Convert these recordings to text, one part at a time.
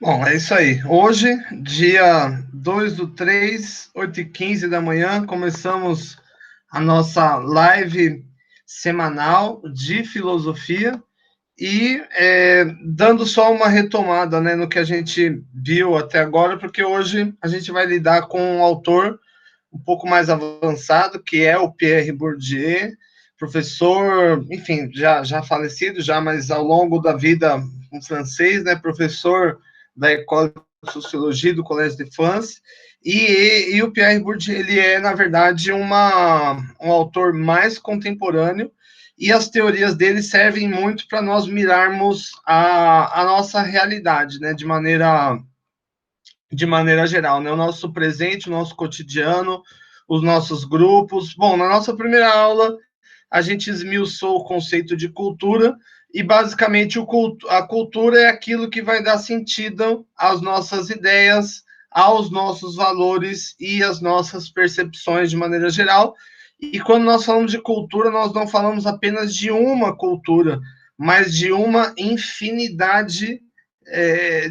Bom, é isso aí. Hoje, dia 2/3, 8h15 da manhã, começamos a nossa live semanal de filosofia e dando só uma retomada, né, no que a gente viu até agora, porque hoje a gente vai lidar com um autor um pouco mais avançado, que é o Pierre Bourdieu, professor, enfim, já falecido, mas ao longo da vida um francês, né, professor da École de Sociologie do Collège de France, e o Pierre Bourdieu, ele é, na verdade, um autor mais contemporâneo, e as teorias dele servem muito para nós mirarmos a nossa realidade, né, de maneira geral, né? O nosso presente, o nosso cotidiano, os nossos grupos. Bom, na nossa primeira aula, a gente esmiuçou o conceito de cultura, e basicamente a cultura é aquilo que vai dar sentido às nossas ideias, aos nossos valores e às nossas percepções de maneira geral. E quando nós falamos de cultura, nós não falamos apenas de uma cultura, mas de uma infinidade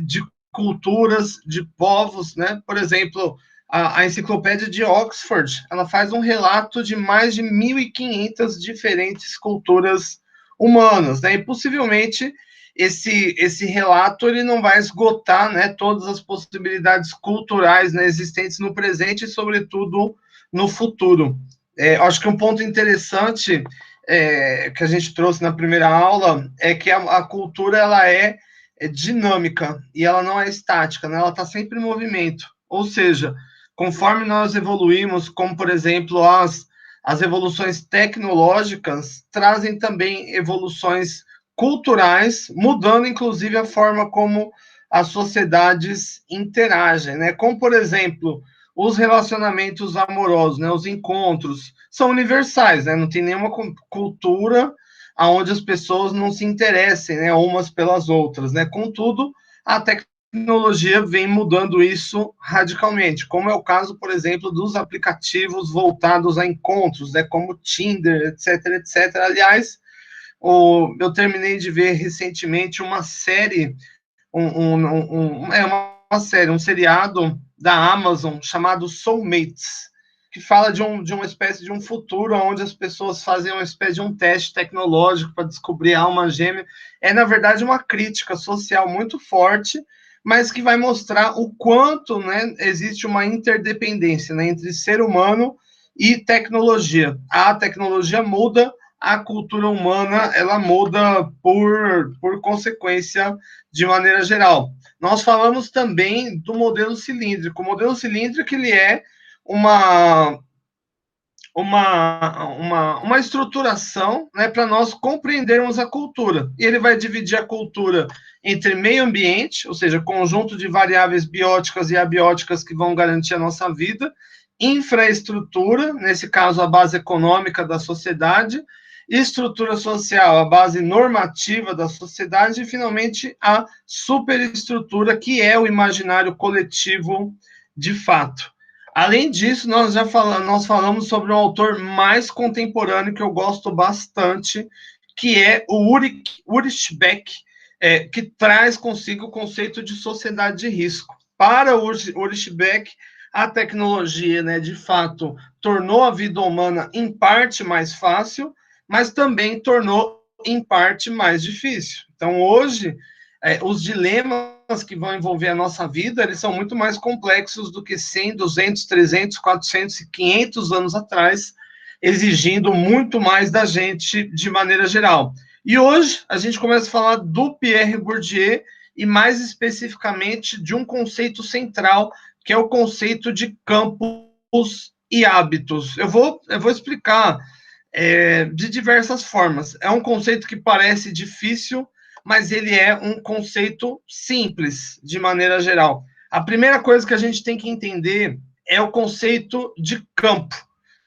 de culturas, de povos, né? Por exemplo, a enciclopédia de Oxford, ela faz um relato de mais de 1.500 diferentes culturas humanas, né? E possivelmente esse relato ele não vai esgotar, né, todas as possibilidades culturais, né, existentes no presente e, sobretudo, no futuro. Acho que um ponto interessante que a gente trouxe na primeira aula é que a cultura ela é dinâmica e ela não é estática, né? Ela está sempre em movimento. Ou seja, conforme nós evoluímos, como por exemplo as evoluções tecnológicas, trazem também evoluções culturais, mudando inclusive a forma como as sociedades interagem, né? Como por exemplo os relacionamentos amorosos, né? Os encontros são universais, né? Não tem nenhuma cultura aonde as pessoas não se interessem, né, umas pelas outras, né? Contudo, a tecnologia vem mudando isso radicalmente, como é o caso, por exemplo, dos aplicativos voltados a encontros, né, como Tinder, etc, etc. Aliás, eu terminei de ver recentemente uma série, uma série, um seriado da Amazon chamado Soulmates, que fala de uma espécie de um futuro onde as pessoas fazem uma espécie de um teste tecnológico para descobrir a alma gêmea. É, na verdade, uma crítica social muito forte, mas que vai mostrar o quanto, né, existe uma interdependência, né, entre ser humano e tecnologia. A tecnologia muda, a cultura humana ela muda por consequência de maneira geral. Nós falamos também do modelo cilíndrico. O modelo cilíndrico ele é uma uma estruturação, né, para nós compreendermos a cultura. E ele vai dividir a cultura entre meio ambiente, ou seja, conjunto de variáveis bióticas e abióticas que vão garantir a nossa vida, infraestrutura, nesse caso a base econômica da sociedade, estrutura social, a base normativa da sociedade, e finalmente a superestrutura, que é o imaginário coletivo de fato. Além disso, nós falamos sobre um autor mais contemporâneo que eu gosto bastante, que é o Ulrich Beck, que traz consigo o conceito de sociedade de risco. Para Ulrich Beck, a tecnologia, né, de fato, tornou a vida humana em parte mais fácil, mas também tornou em parte mais difícil. Então, hoje, os dilemas que vão envolver a nossa vida, eles são muito mais complexos do que 100, 200, 300, 400 e 500 anos atrás, exigindo muito mais da gente de maneira geral. E hoje a gente começa a falar do Pierre Bourdieu e mais especificamente de um conceito central, que é o conceito de campos e hábitos. Eu vou explicar de diversas formas. É um conceito que parece difícil, mas ele é um conceito simples, de maneira geral. A primeira coisa que a gente tem que entender é o conceito de campo.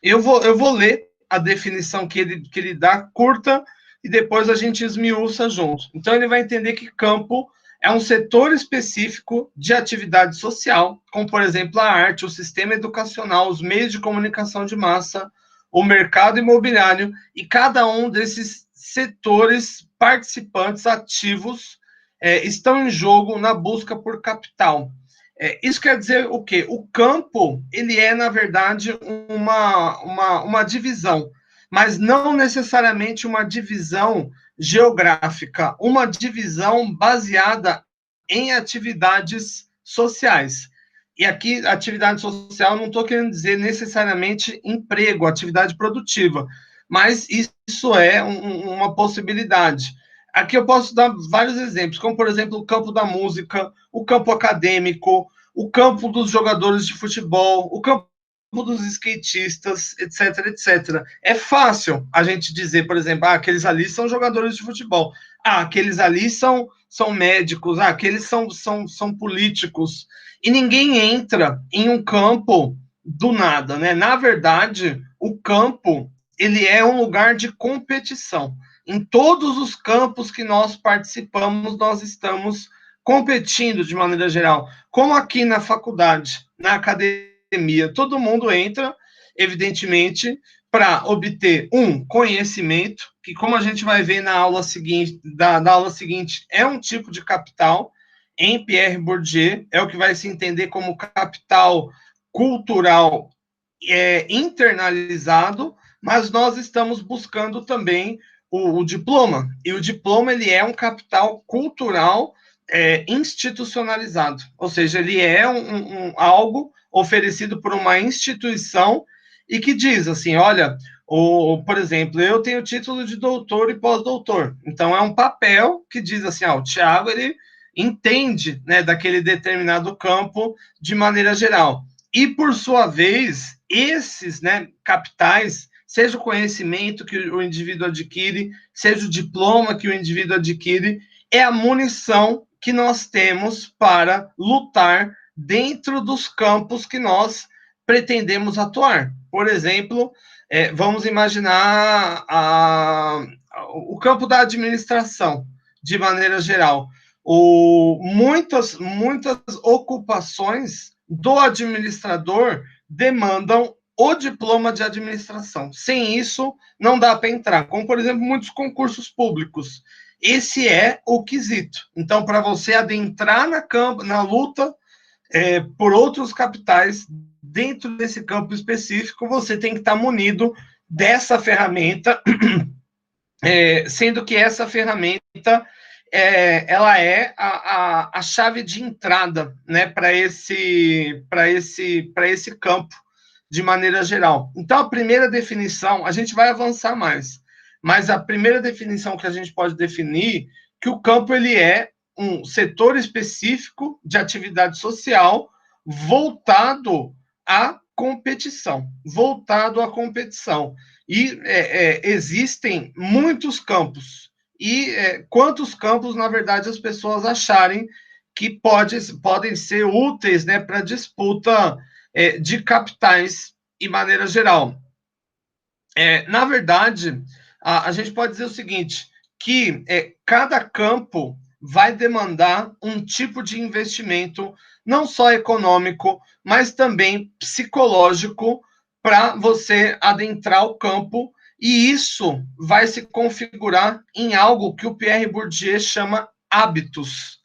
Eu vou ler a definição que ele dá, curta, e depois a gente esmiuça junto. Então, ele vai entender que campo é um setor específico de atividade social, como, por exemplo, a arte, o sistema educacional, os meios de comunicação de massa, o mercado imobiliário, e cada um desses setores participantes ativos estão em jogo na busca por capital. Isso quer dizer o quê? O campo, ele é, na verdade, uma divisão, mas não necessariamente uma divisão geográfica, uma divisão baseada em atividades sociais. E aqui, atividade social, não estou querendo dizer necessariamente emprego, atividade produtiva, mas isso é uma possibilidade. Aqui eu posso dar vários exemplos, como, por exemplo, o campo da música, o campo acadêmico, o campo dos jogadores de futebol, o campo dos skatistas, etc, etc. É fácil a gente dizer, por exemplo, aqueles ali são jogadores de futebol, aqueles ali são médicos, aqueles são políticos, e ninguém entra em um campo do nada, né? Na verdade, o campo, ele é um lugar de competição. Em todos os campos que nós participamos, nós estamos competindo de maneira geral. Como aqui na faculdade, na academia, todo mundo entra, evidentemente, para obter conhecimento, que como a gente vai ver na aula seguinte, da aula seguinte, é um tipo de capital, em Pierre Bourdieu, é o que vai se entender como capital cultural internalizado, mas nós estamos buscando também o diploma, e o diploma ele é um capital cultural institucionalizado, ou seja, ele é algo oferecido por uma instituição e que diz assim, olha, por exemplo, eu tenho título de doutor e pós-doutor, então é um papel que diz assim, o Thiago, ele entende, né, daquele determinado campo de maneira geral. E, por sua vez, esses, né, capitais, seja o conhecimento que o indivíduo adquire, seja o diploma que o indivíduo adquire, é a munição que nós temos para lutar dentro dos campos que nós pretendemos atuar. Por exemplo, vamos imaginar o campo da administração, de maneira geral. Muitas ocupações do administrador demandam o diploma de administração. Sem isso, não dá para entrar. Como, por exemplo, muitos concursos públicos. Esse é o quesito. Então, para você adentrar na luta por outros capitais, dentro desse campo específico, você tem que estar munido dessa ferramenta, sendo que essa ferramenta ela é a chave de entrada, né, para esse campo de maneira geral. Então, a primeira definição, a gente vai avançar mais, mas a primeira definição que a gente pode definir que o campo ele é um setor específico de atividade social voltado à competição, E existem muitos campos. E quantos campos, na verdade, as pessoas acharem que podem ser úteis, né, para disputa de capitais em maneira geral. Na verdade, a gente pode dizer o seguinte, que cada campo vai demandar um tipo de investimento, não só econômico, mas também psicológico, para você adentrar o campo, e isso vai se configurar em algo que o Pierre Bourdieu chama hábitos.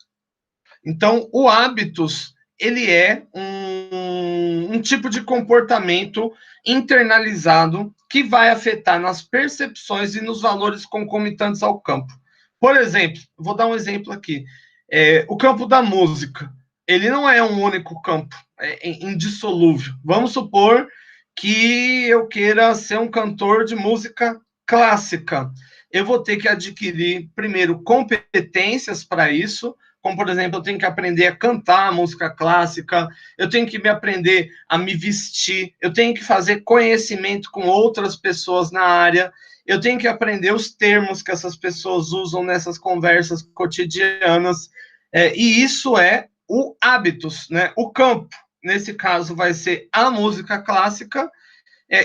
Então, o hábitos, ele é um tipo de comportamento internalizado que vai afetar nas percepções e nos valores concomitantes ao campo. Por exemplo, vou dar um exemplo aqui. O campo da música, ele não é um único campo, indissolúvel. Vamos supor que eu queira ser um cantor de música clássica. Eu vou ter que adquirir, primeiro, competências para isso, como, por exemplo, eu tenho que aprender a cantar música clássica, eu tenho que aprender a me vestir, eu tenho que fazer conhecimento com outras pessoas na área, eu tenho que aprender os termos que essas pessoas usam nessas conversas cotidianas, e isso é o hábitos, né? O campo, nesse caso, vai ser a música clássica,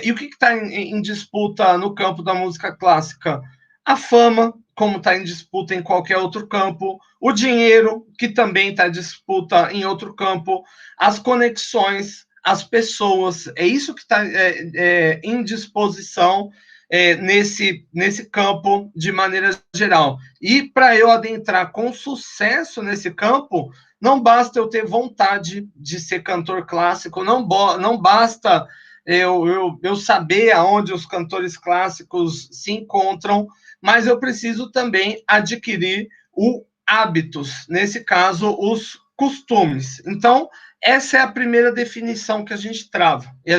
e o que está em disputa no campo da música clássica? A fama, como está em disputa em qualquer outro campo, o dinheiro, que também está em disputa em outro campo, as conexões, as pessoas, é isso que está em disposição nesse campo de maneira geral. E para eu adentrar com sucesso nesse campo, não basta eu ter vontade de ser cantor clássico, não basta eu saber aonde os cantores clássicos se encontram, mas eu preciso também adquirir o hábitos, nesse caso, os costumes. Então, essa é a primeira definição que a gente trava. E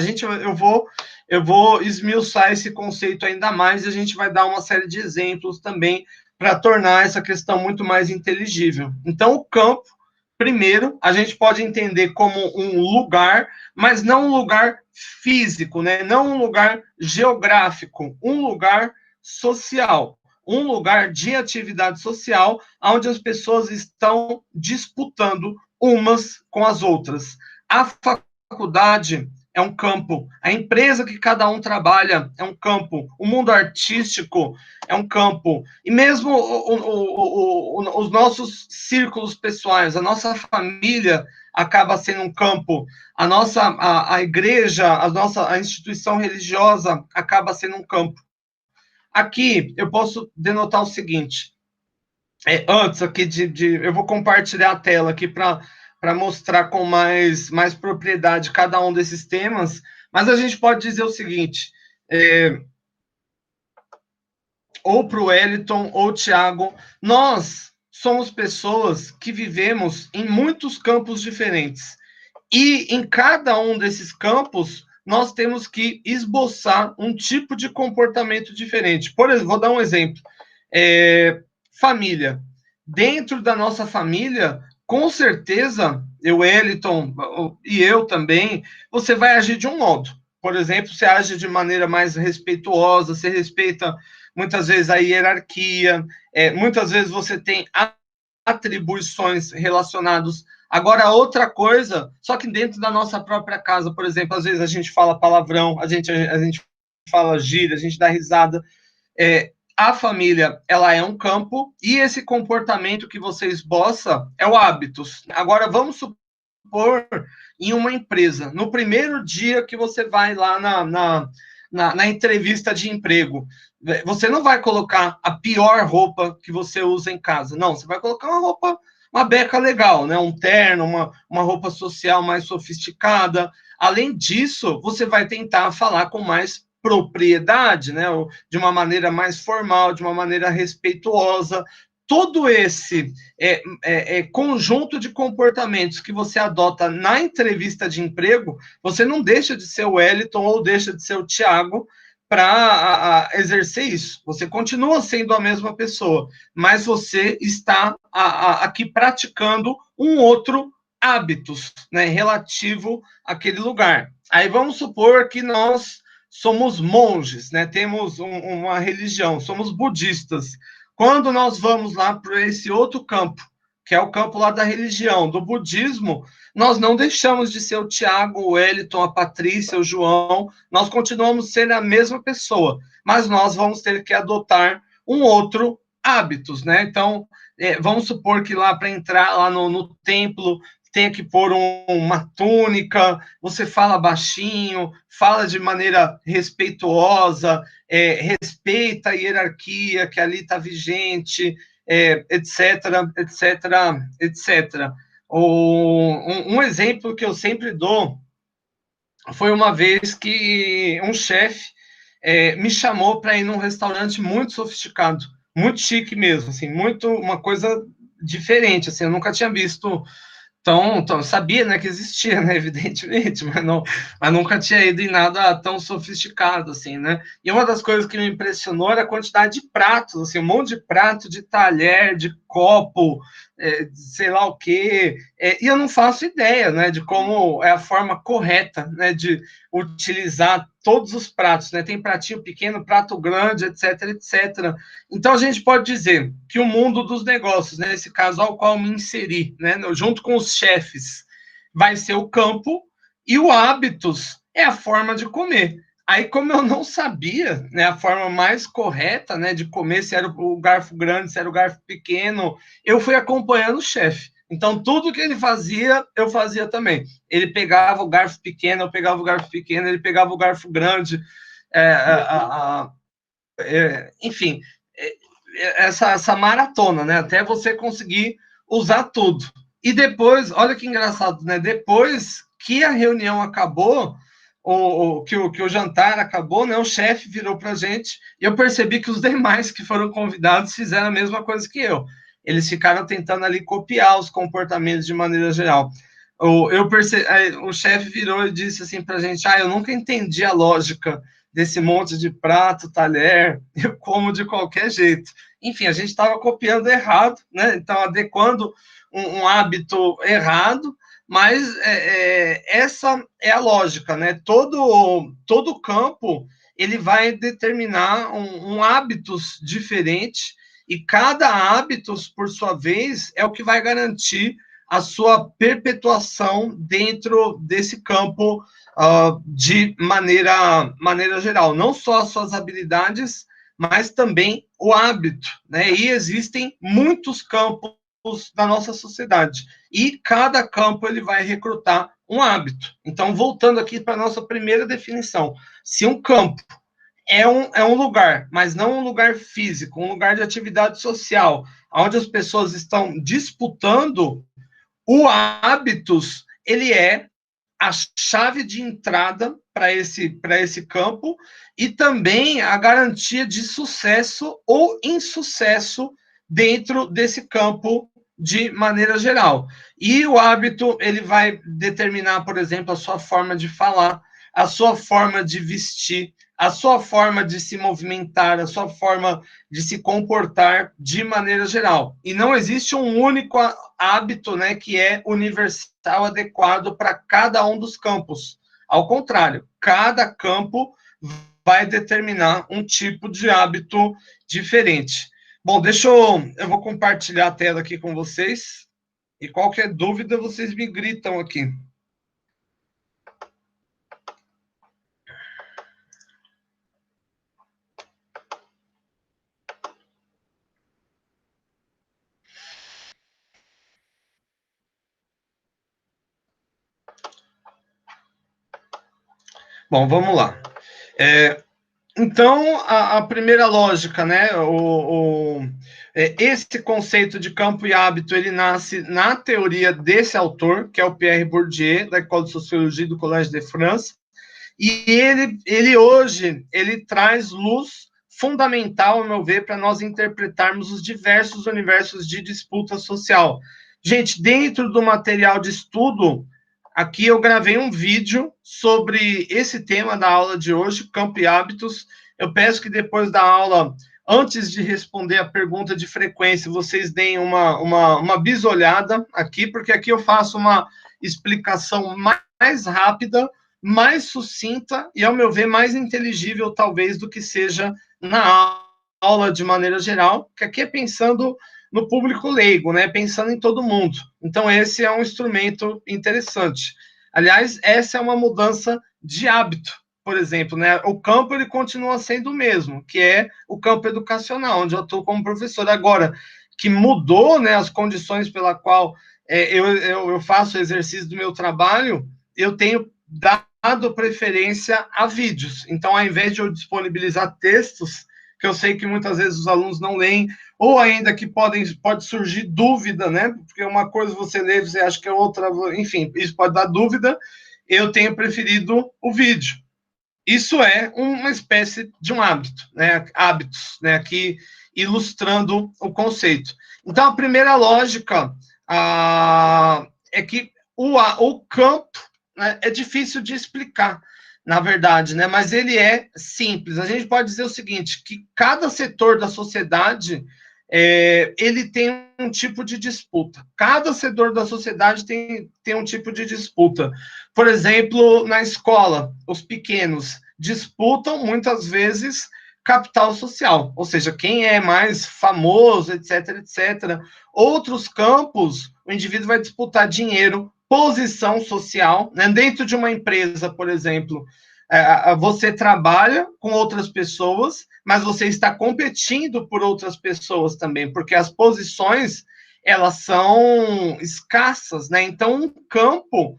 eu vou esmiuçar esse conceito ainda mais e a gente vai dar uma série de exemplos também para tornar essa questão muito mais inteligível. Então, o campo, primeiro, a gente pode entender como um lugar, mas não um lugar físico, né? Não um lugar geográfico, um lugar social, um lugar de atividade social onde as pessoas estão disputando umas com as outras. A faculdade é um campo, a empresa que cada um trabalha é um campo, o mundo artístico é um campo, e mesmo os nossos círculos pessoais, a nossa família acaba sendo um campo, a igreja, a instituição religiosa acaba sendo um campo. Aqui eu posso denotar o seguinte, antes aqui eu vou compartilhar a tela aqui para mostrar com mais propriedade cada um desses temas, mas a gente pode dizer o seguinte, ou para o Wellington ou o Thiago, nós somos pessoas que vivemos em muitos campos diferentes, e em cada um desses campos, nós temos que esboçar um tipo de comportamento diferente. Por exemplo, vou dar um exemplo. Família. Dentro da nossa família, com certeza, eu, Wellington, e eu também, você vai agir de um modo. Por exemplo, você age de maneira mais respeituosa, você respeita muitas vezes a hierarquia, muitas vezes você tem atribuições relacionadas. Agora, outra coisa, só que dentro da nossa própria casa, por exemplo, às vezes a gente fala palavrão, a gente fala gíria, a gente dá risada. A família, ela é um campo, e esse comportamento que você esboça é o hábitos. Agora, vamos supor em uma empresa, no primeiro dia que você vai lá na entrevista de emprego, você não vai colocar a pior roupa que você usa em casa, não, você vai colocar uma beca legal, né? Um terno, uma roupa social mais sofisticada. Além disso, você vai tentar falar com mais propriedade, né? De uma maneira mais formal, de uma maneira respeituosa. Todo esse conjunto de comportamentos que você adota na entrevista de emprego, você não deixa de ser o Wellington ou deixa de ser o Thiago para exercer isso. Você continua sendo a mesma pessoa, mas você está aqui praticando um outro hábitos, né, relativo àquele lugar. Aí vamos supor que nós somos monges, né, temos uma religião, somos budistas. Quando nós vamos lá para esse outro campo, que é o campo lá da religião, do budismo, nós não deixamos de ser o Tiago, o Wellington, a Patrícia, o João, nós continuamos sendo a mesma pessoa, mas nós vamos ter que adotar um outro hábitos, né? Então, vamos supor que lá para entrar lá no templo tenha que pôr uma túnica, você fala baixinho, fala de maneira respeituosa, respeita a hierarquia que ali está vigente, etc, etc, etc. Um exemplo que eu sempre dou foi uma vez que um chefe me chamou para ir num restaurante muito sofisticado, muito chique mesmo, assim, uma coisa diferente, assim, eu nunca tinha visto. Então, sabia, né, que existia, né, evidentemente, mas nunca tinha ido em nada tão sofisticado, assim, né? E uma das coisas que me impressionou era a quantidade de pratos, assim, um monte de prato, de talher, de copo, sei lá o quê. E eu não faço ideia, né, de como é a forma correta, né, de utilizar todos os pratos, né? Tem pratinho pequeno, prato grande, etc, etc. Então, a gente pode dizer que o mundo dos negócios, né, nesse caso ao qual me inseri, né, junto com os chefes, vai ser o campo, e o hábitos é a forma de comer. Aí, como eu não sabia, né, a forma mais correta, né, de comer, se era o garfo grande, se era o garfo pequeno, eu fui acompanhando o chefe. Então, tudo que ele fazia, eu fazia também. Ele pegava o garfo pequeno, eu pegava o garfo pequeno, ele pegava o garfo grande. enfim, essa maratona, né? Até você conseguir usar tudo. E depois, olha que engraçado, né? Depois que a reunião acabou, que o jantar acabou, né? O chefe virou para a gente e eu percebi que os demais que foram convidados fizeram a mesma coisa que eu. Eles ficaram tentando ali copiar os comportamentos de maneira geral. O chefe virou e disse assim para a gente: eu nunca entendi a lógica desse monte de prato, talher, eu como de qualquer jeito. Enfim, a gente estava copiando errado, né? Então, adequando um hábito errado, mas essa é a lógica, né? Todo campo ele vai determinar um hábitos diferente e cada hábitos, por sua vez, é o que vai garantir a sua perpetuação dentro desse campo de maneira geral. Não só as suas habilidades, mas também o hábito, né? E existem muitos campos da nossa sociedade. E cada campo ele vai recrutar um hábito. Então, voltando aqui para a nossa primeira definição, se um campo é um lugar, mas não um lugar físico, um lugar de atividade social, onde as pessoas estão disputando, o hábitos, ele é a chave de entrada para esse campo e também a garantia de sucesso ou insucesso dentro desse campo de maneira geral. E o hábito, ele vai determinar, por exemplo, a sua forma de falar, a sua forma de vestir, a sua forma de se movimentar, a sua forma de se comportar de maneira geral. E não existe um único hábito, né, que é universal, adequado para cada um dos campos. Ao contrário, cada campo vai determinar um tipo de hábito diferente. Bom, eu vou compartilhar a tela aqui com vocês e qualquer dúvida vocês me gritam aqui. Bom, vamos lá. Então, a primeira lógica, né? Esse conceito de campo e hábito, ele nasce na teoria desse autor, que é o Pierre Bourdieu, da École de Sociologie do Collège de France, e ele hoje, ele traz luz fundamental, ao meu ver, para nós interpretarmos os diversos universos de disputa social. Gente, dentro do material de estudo, aqui eu gravei um vídeo sobre esse tema da aula de hoje, campo e hábitos. Eu peço que depois da aula, antes de responder a pergunta de frequência, vocês deem uma bisolhada aqui, porque aqui eu faço uma explicação mais rápida, mais sucinta e, ao meu ver, mais inteligível, talvez, do que seja na aula de maneira geral, que aqui é pensando no público leigo, né? Pensando em todo mundo. Então, esse é um instrumento interessante. Aliás, essa é uma mudança de hábito, por exemplo, né? O campo ele continua sendo o mesmo, que é o campo educacional, onde eu estou como professor. Agora, que mudou, né, as condições pela qual eu faço o exercício do meu trabalho, eu tenho dado preferência a vídeos. Então, ao invés de eu disponibilizar textos, que eu sei que muitas vezes os alunos não leem, ou ainda que pode surgir dúvida, né? Porque uma coisa você lê, você acha que é outra, enfim, isso pode dar dúvida. Eu tenho preferido o vídeo. Isso é uma espécie de um hábito, né? Hábitos, né? Aqui ilustrando o conceito. Então, a primeira lógica é que o campo, né, é difícil de explicar, na verdade, né? Mas ele é simples. A gente pode dizer o seguinte, que cada setor da sociedade ele tem um tipo de disputa. Cada setor da sociedade tem um tipo de disputa. Por exemplo, na escola, os pequenos disputam muitas vezes capital social, ou seja, quem é mais famoso, etc, etc. Outros campos, o indivíduo vai disputar dinheiro, posição social, né? Dentro de uma empresa, por exemplo, você trabalha com outras pessoas, mas você está competindo por outras pessoas também, porque as posições elas são escassas, né? Então, um campo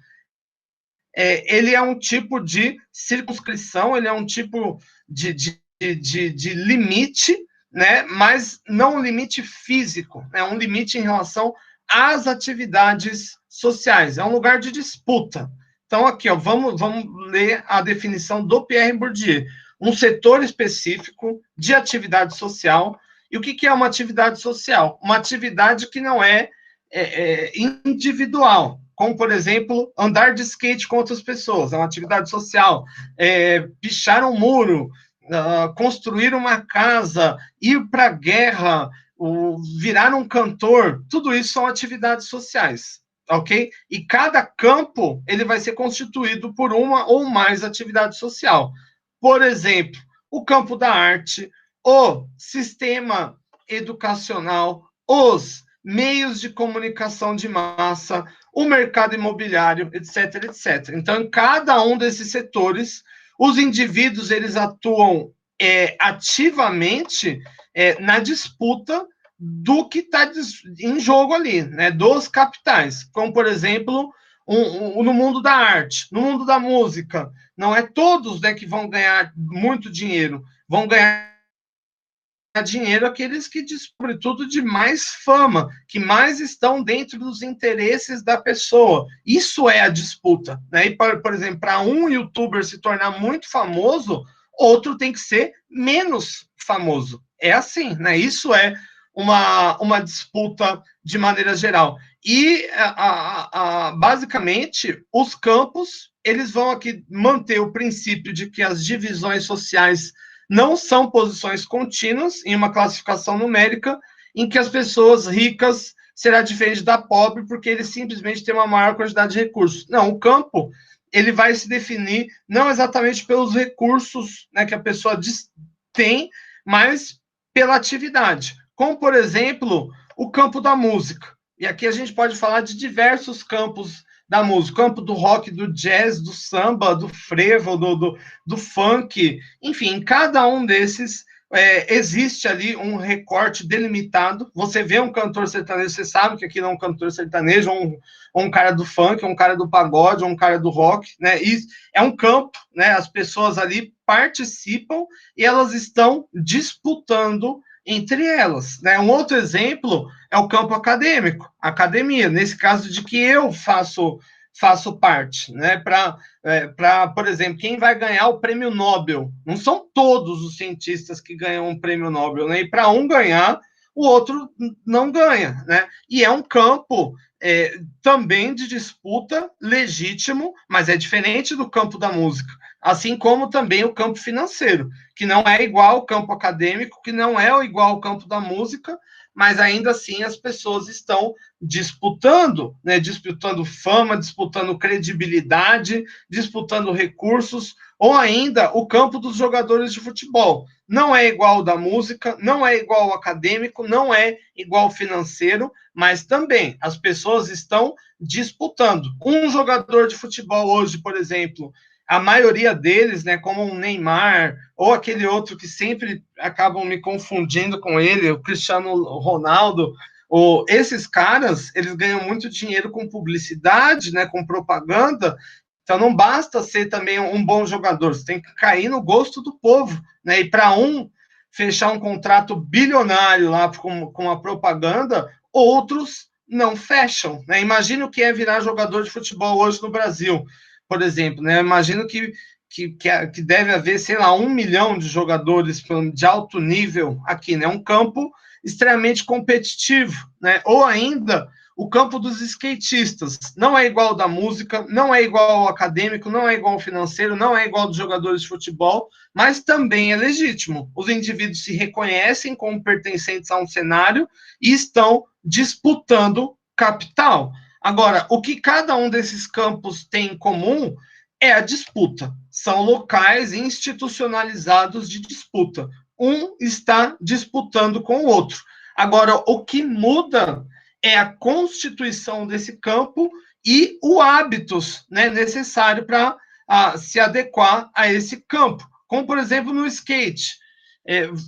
ele é um tipo de circunscrição, ele é um tipo de de limite, né? Mas não um limite físico, é um limite em relação às atividades sociais, é um lugar de disputa. Então, aqui, ó, vamos ler a definição do Pierre Bourdieu. Um setor específico de atividade social. E o que é uma atividade social? Uma atividade que não é individual, como, por exemplo, andar de skate com outras pessoas, é uma atividade social, pichar um muro, construir uma casa, ir para a guerra, virar um cantor, tudo isso são atividades sociais, ok? E cada campo, ele vai ser constituído por uma ou mais atividades social. Por exemplo, o campo da arte, o sistema educacional, os meios de comunicação de massa, o mercado imobiliário, etc, etc. Então, em cada um desses setores, os indivíduos, eles atuam ativamente na disputa do que está em jogo ali, né, dos capitais, como, por exemplo, no mundo da arte, no mundo da música, não é todos, né, que vão ganhar muito dinheiro, vão ganhar dinheiro aqueles que, sobretudo, de mais fama, que mais estão dentro dos interesses da pessoa. Isso é a disputa, né? E, por exemplo, para um youtuber se tornar muito famoso, outro tem que ser menos famoso. É assim, né? Isso é uma disputa de maneira geral. E, basicamente, os campos, eles vão aqui manter o princípio de que as divisões sociais não são posições contínuas em uma classificação numérica em que as pessoas ricas será diferente da pobre porque eles simplesmente têm uma maior quantidade de recursos. Não, o campo, ele vai se definir não exatamente pelos recursos, né, que a pessoa tem, mas pela atividade. Como, por exemplo, o campo da música. E aqui a gente pode falar de diversos campos da música, campo do rock, do jazz, do samba, do frevo, do funk, enfim, em cada um desses existe ali um recorte delimitado. Você vê um cantor sertanejo, você sabe que aquilo é um cantor sertanejo, ou um cara do funk, ou um cara do pagode, ou um cara do rock, né? E é um campo, né? As pessoas ali participam e elas estão disputando entre elas, né? Um outro exemplo é o campo acadêmico, academia, nesse caso de que eu faço parte, né? Por exemplo, quem vai ganhar o prêmio Nobel? Não são todos os cientistas que ganham um prêmio Nobel, né? E para um ganhar, o outro não ganha, né? E é um campo também de disputa legítimo, mas é diferente do campo da música, assim como também o campo financeiro, que não é igual ao campo acadêmico, que não é igual ao campo da música, mas ainda assim as pessoas estão disputando, né, disputando fama, disputando credibilidade, disputando recursos, ou ainda o campo dos jogadores de futebol. Não é igual ao da música, não é igual ao acadêmico, não é igual ao financeiro, mas também as pessoas estão disputando. Um jogador de futebol hoje, por exemplo, a maioria deles, né, como o Neymar, ou aquele outro que sempre acabam me confundindo com ele, o Cristiano Ronaldo, esses caras, eles ganham muito dinheiro com publicidade, né, com propaganda, então não basta ser também um bom jogador, você tem que cair no gosto do povo, né, e para um fechar um contrato bilionário lá com a propaganda, outros não fecham, né? Imagina o que é virar jogador de futebol hoje no Brasil, por exemplo, né? Imagino que deve haver, sei lá, 1 milhão de jogadores de alto nível aqui, né? Um campo extremamente competitivo, né? Ou ainda o campo dos skatistas. Não é igual ao da música, não é igual ao acadêmico, não é igual ao financeiro, não é igual aos jogadores de futebol, mas também é legítimo. Os indivíduos se reconhecem como pertencentes a um cenário e estão disputando capital. Agora, o que cada um desses campos tem em comum é a disputa. São locais institucionalizados de disputa. Um está disputando com o outro. Agora, o que muda é a constituição desse campo e o hábitos, né, necessário para se adequar a esse campo. Como, por exemplo, no skate.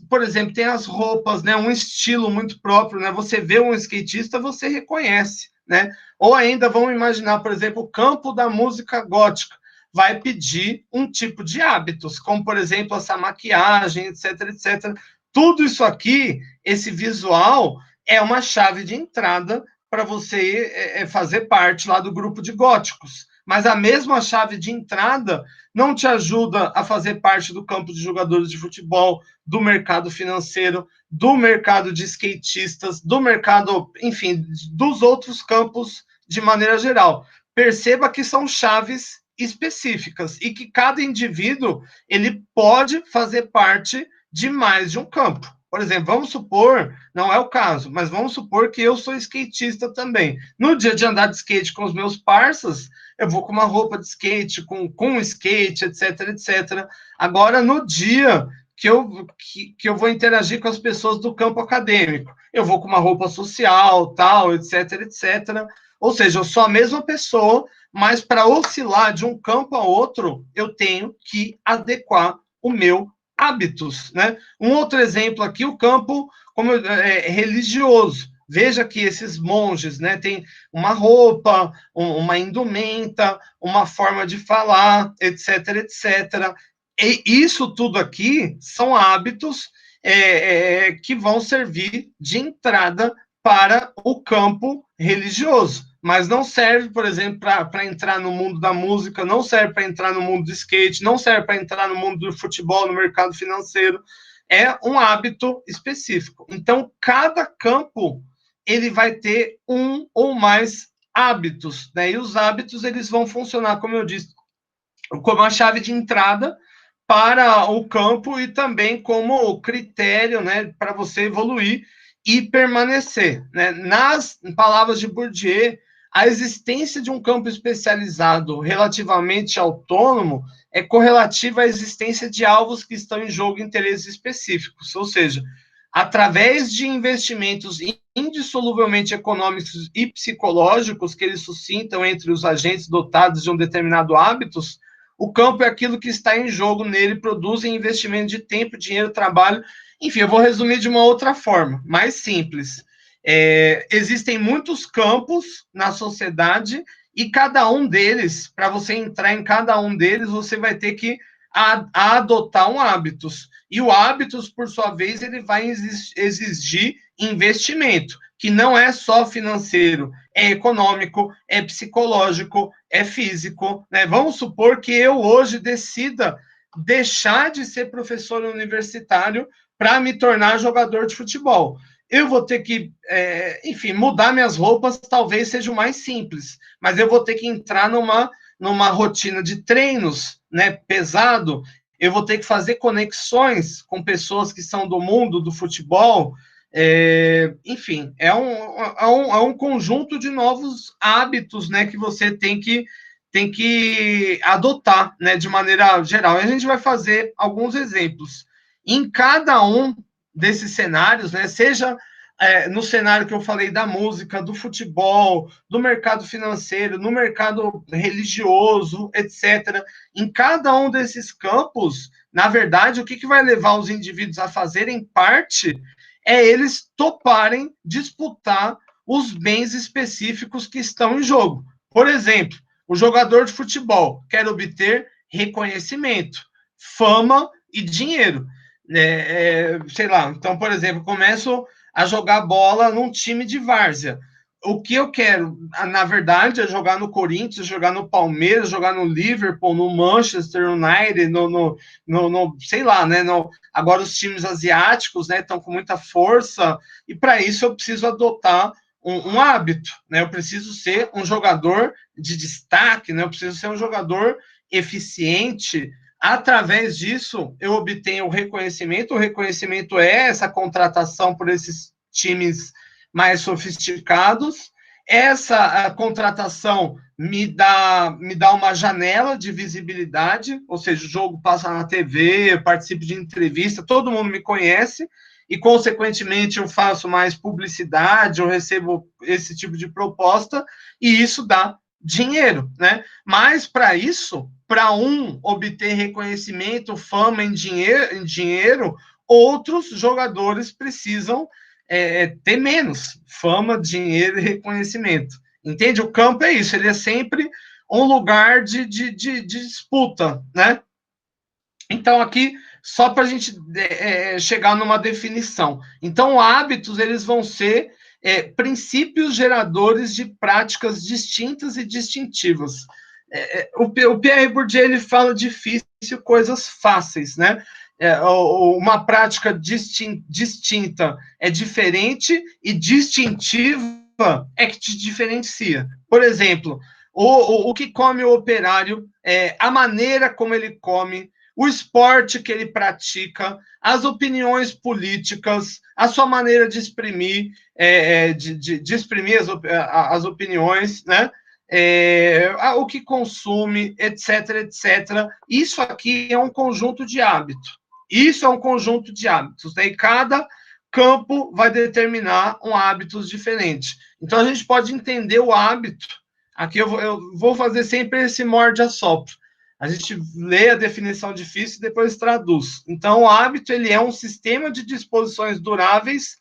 Por exemplo, tem as roupas, né, um estilo muito próprio, né? Você vê um skatista, você reconhece, né? Ou ainda vamos imaginar, por exemplo, o campo da música gótica. vai pedir um tipo de hábitos, como, por exemplo, essa maquiagem, etc, etc. Tudo isso aqui, esse visual, é uma chave de entrada para você fazer parte lá do grupo de góticos. Mas a mesma chave de entrada não te ajuda a fazer parte do campo de jogadores de futebol, do mercado financeiro, do mercado de skatistas, do mercado, enfim, dos outros campos de maneira geral. Perceba que são chaves específicas e que cada indivíduo ele pode fazer parte de mais de um campo. Por exemplo, vamos supor, não é o caso, mas vamos supor que eu sou skatista também. No dia de andar de skate com os meus parceiros, eu vou com uma roupa de skate, com skate, etc, etc. Agora, no dia que eu vou interagir com as pessoas do campo acadêmico, eu vou com uma roupa social, tal, etc, etc. Ou seja, eu sou a mesma pessoa, mas para oscilar de um campo a outro, eu tenho que adequar o meu hábitos, né? Um outro exemplo aqui, o campo como religioso. Veja que esses monges, né, têm uma roupa, uma indumenta, uma forma de falar, etc, etc. E isso tudo aqui são hábitos que vão servir de entrada para o campo religioso, mas não serve, por exemplo, para entrar no mundo da música, não serve para entrar no mundo do skate, não serve para entrar no mundo do futebol, no mercado financeiro. É um hábito específico. Então, cada campo ele vai ter um ou mais hábitos, né? E os hábitos eles vão funcionar, como eu disse, como a chave de entrada para o campo e também como critério, né, para você evoluir e permanecer, né? Nas palavras de Bourdieu, a existência de um campo especializado relativamente autônomo é correlativa à existência de alvos que estão em jogo em interesses específicos, ou seja, através de investimentos indissoluvelmente econômicos e psicológicos que eles suscitam entre os agentes dotados de um determinado hábito, o campo é aquilo que está em jogo nele, produzem investimento de tempo, dinheiro, trabalho. Enfim, eu vou resumir de uma outra forma, mais simples. Existem muitos campos na sociedade e cada um deles, para você entrar em cada um deles, você vai ter que adotar um hábitos. E o hábitos, por sua vez, ele vai exigir investimento, que não é só financeiro, é econômico, é psicológico, é físico, né? Vamos supor que eu hoje decida deixar de ser professor universitário para me tornar jogador de futebol. Eu vou ter que, enfim, mudar minhas roupas, talvez seja o mais simples, mas eu vou ter que entrar numa rotina de treinos, né, pesado. Eu vou ter que fazer conexões com pessoas que são do mundo do futebol. Enfim, é um conjunto de novos hábitos, né, que você tem que adotar, né, de maneira geral. E a gente vai fazer alguns exemplos. Em cada um desses cenários, né, seja no cenário que eu falei da música, do futebol, do mercado financeiro, no mercado religioso, etc. Em cada um desses campos, na verdade, o que vai levar os indivíduos a fazerem parte é eles toparem disputar os bens específicos que estão em jogo. Por exemplo, o jogador de futebol quer obter reconhecimento, fama e dinheiro. Sei lá, então, por exemplo, começo a jogar bola num time de várzea. O que eu quero, na verdade, é jogar no Corinthians, jogar no Palmeiras, jogar no Liverpool, no Manchester United, no sei lá, né? Agora os times asiáticos, né, estão com muita força, e para isso eu preciso adotar um hábito, né? Eu preciso ser um jogador de destaque, né? Eu preciso ser um jogador eficiente. Através disso, eu obtenho o reconhecimento. O reconhecimento é essa contratação por esses times mais sofisticados. Essa contratação me dá uma janela de visibilidade, ou seja, o jogo passa na TV, eu participo de entrevista, todo mundo me conhece, e, consequentemente, eu faço mais publicidade, eu recebo esse tipo de proposta, e isso dá dinheiro, né? Mas, para isso, para um obter reconhecimento, fama em dinheiro, outros jogadores precisam ter menos fama, dinheiro e reconhecimento. Entende? O campo é isso, ele é sempre um lugar de disputa, né? Então, aqui, só para a gente chegar numa definição. Então, hábitos, eles vão ser princípios geradores de práticas distintas e distintivas. O Pierre Bourdieu, ele fala difícil, coisas fáceis, né? Uma prática distinta é diferente e distintiva é que te diferencia. Por exemplo, o que come o operário, a maneira como ele come, o esporte que ele pratica, as opiniões políticas, a sua maneira de exprimir, de exprimir as opiniões, né? O que consome, etc, etc. Isso aqui é um conjunto de hábitos. Isso é um conjunto de hábitos. Né? E cada campo vai determinar um hábito diferente. Então, a gente pode entender o hábito. Aqui eu vou fazer sempre esse morde-a-sopro. A gente lê a definição difícil e depois traduz. Então, o hábito ele é um sistema de disposições duráveis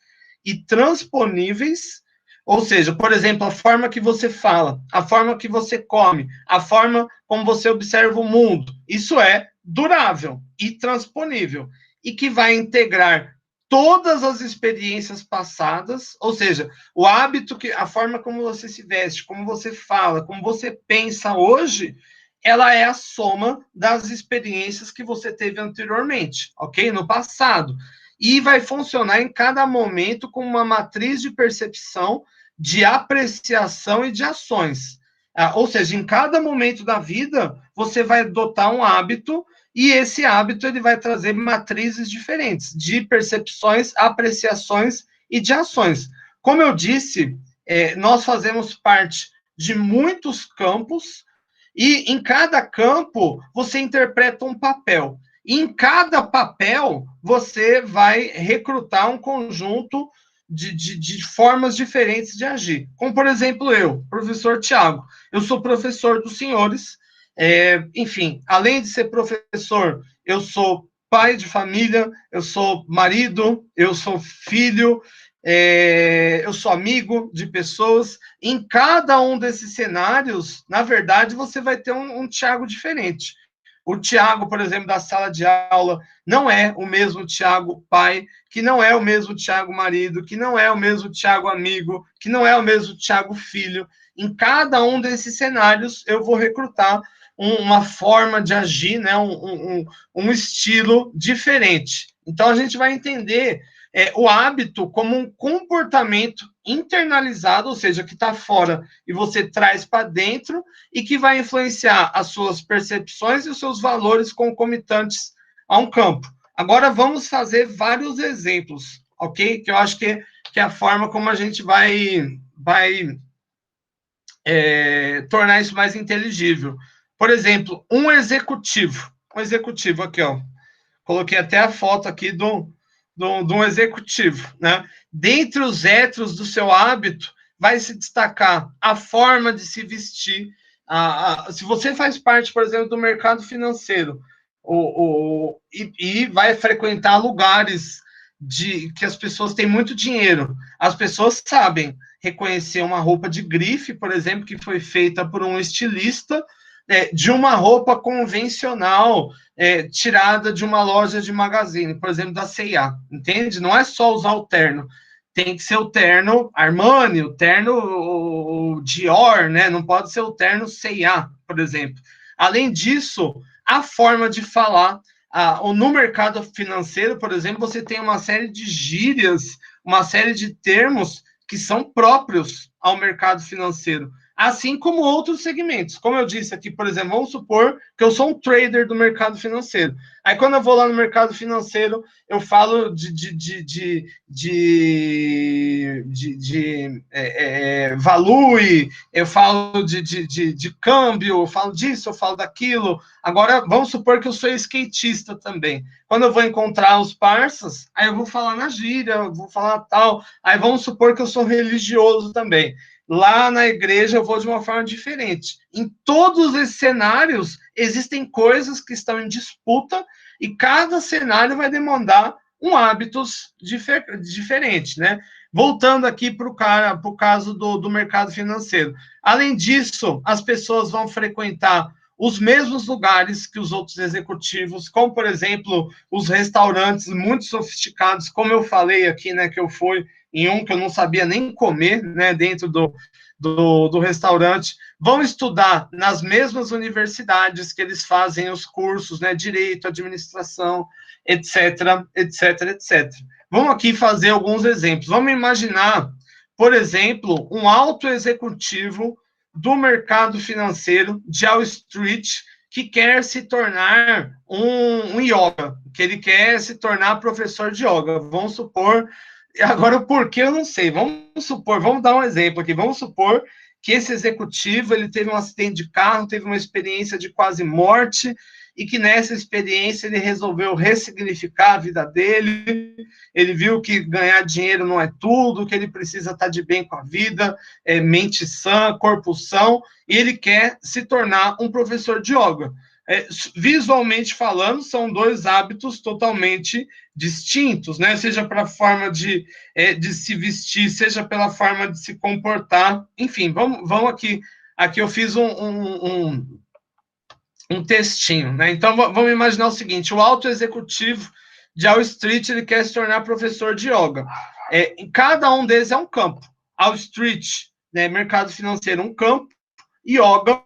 e transponíveis, ou seja, por exemplo, a forma que você fala, a forma que você come, a forma como você observa o mundo. Isso é durável e transponível e que vai integrar todas as experiências passadas, ou seja, o hábito, a forma como você se veste, como você fala, como você pensa hoje, ela é a soma das experiências que você teve anteriormente, ok? No passado. E vai funcionar em cada momento como uma matriz de percepção, de apreciação e de ações. Ou seja, em cada momento da vida, você vai adotar um hábito e esse hábito ele vai trazer matrizes diferentes de percepções, apreciações e de ações. Como eu disse, nós fazemos parte de muitos campos e em cada campo você interpreta um papel. E em cada papel você vai recrutar um conjunto de formas diferentes de agir. Como, por exemplo, eu, professor Tiago. Eu sou professor dos senhores. Enfim, além de ser professor, eu sou pai de família, eu sou marido, eu sou filho, eu sou amigo de pessoas. Em cada um desses cenários, na verdade, você vai ter um Tiago diferente. O Tiago, por exemplo, da sala de aula, não é o mesmo Tiago pai, que não é o mesmo Tiago marido, que não é o mesmo Tiago amigo, que não é o mesmo Tiago filho. Em cada um desses cenários, eu vou recrutar uma forma de agir, né, um estilo diferente. Então, a gente vai entender o hábito como um comportamento internalizado, ou seja, que está fora e você traz para dentro e que vai influenciar as suas percepções e os seus valores concomitantes a um campo. Agora vamos fazer vários exemplos, ok? Que eu acho que é a forma como a gente vai tornar isso mais inteligível. Por exemplo, um executivo aqui, ó. Coloquei até a foto aqui de um executivo, né? Dentre os ethos do seu hábito, vai se destacar a forma de se vestir. Se você faz parte, por exemplo, do mercado financeiro e vai frequentar lugares que as pessoas têm muito dinheiro, as pessoas sabem reconhecer uma roupa de grife, por exemplo, que foi feita por um estilista, de uma roupa convencional, tirada de uma loja de magazine, por exemplo, da C&A, entende? Não é só usar o terno, tem que ser o terno Armani, o terno Dior, né? Não pode ser o terno C&A, por exemplo. Além disso, a forma de falar, no mercado financeiro, por exemplo, você tem uma série de gírias, uma série de termos que são próprios ao mercado financeiro, assim como outros segmentos. Como eu disse aqui, por exemplo, vamos supor que eu sou um trader do mercado financeiro. Aí, quando eu vou lá no mercado financeiro, eu falo de value, eu falo de câmbio, eu falo disso, eu falo daquilo. Agora, vamos supor que eu sou skatista também. Quando eu vou encontrar os parças, aí eu vou falar na gíria, eu vou falar tal. Aí vamos supor que eu sou religioso também. Lá na igreja eu vou de uma forma diferente. Em todos esses cenários, existem coisas que estão em disputa e cada cenário vai demandar um hábitos diferente, né? Voltando aqui para o caso do mercado financeiro. Além disso, as pessoas vão frequentar os mesmos lugares que os outros executivos, como, por exemplo, os restaurantes muito sofisticados, como eu falei aqui, né, que eu fui em um que eu não sabia nem comer, né, dentro do restaurante, vão estudar nas mesmas universidades que eles fazem os cursos, né, direito, administração, etc, etc, etc. Vamos aqui fazer alguns exemplos. Vamos imaginar, por exemplo, um alto executivo do mercado financeiro de Wall Street que quer se tornar um yoga, que ele quer se tornar professor de yoga. Vamos supor, agora o porquê eu não sei. Vamos supor, vamos dar um exemplo aqui. Vamos supor que esse executivo ele teve um acidente de carro, teve uma experiência de quase morte e que nessa experiência ele resolveu ressignificar a vida dele. Ele viu que ganhar dinheiro não é tudo, que ele precisa estar de bem com a vida, mente sã, corpo são, e ele quer se tornar um professor de yoga. Visualmente falando, são dois hábitos totalmente distintos, né? Seja pela forma de se vestir, seja pela forma de se comportar. Enfim, vamos aqui. Aqui eu fiz um textinho, né? Então vamos imaginar o seguinte: o alto executivo de Wall Street ele quer se tornar professor de yoga. Em cada um deles é um campo. Wall Street, né, mercado financeiro, um campo, yoga,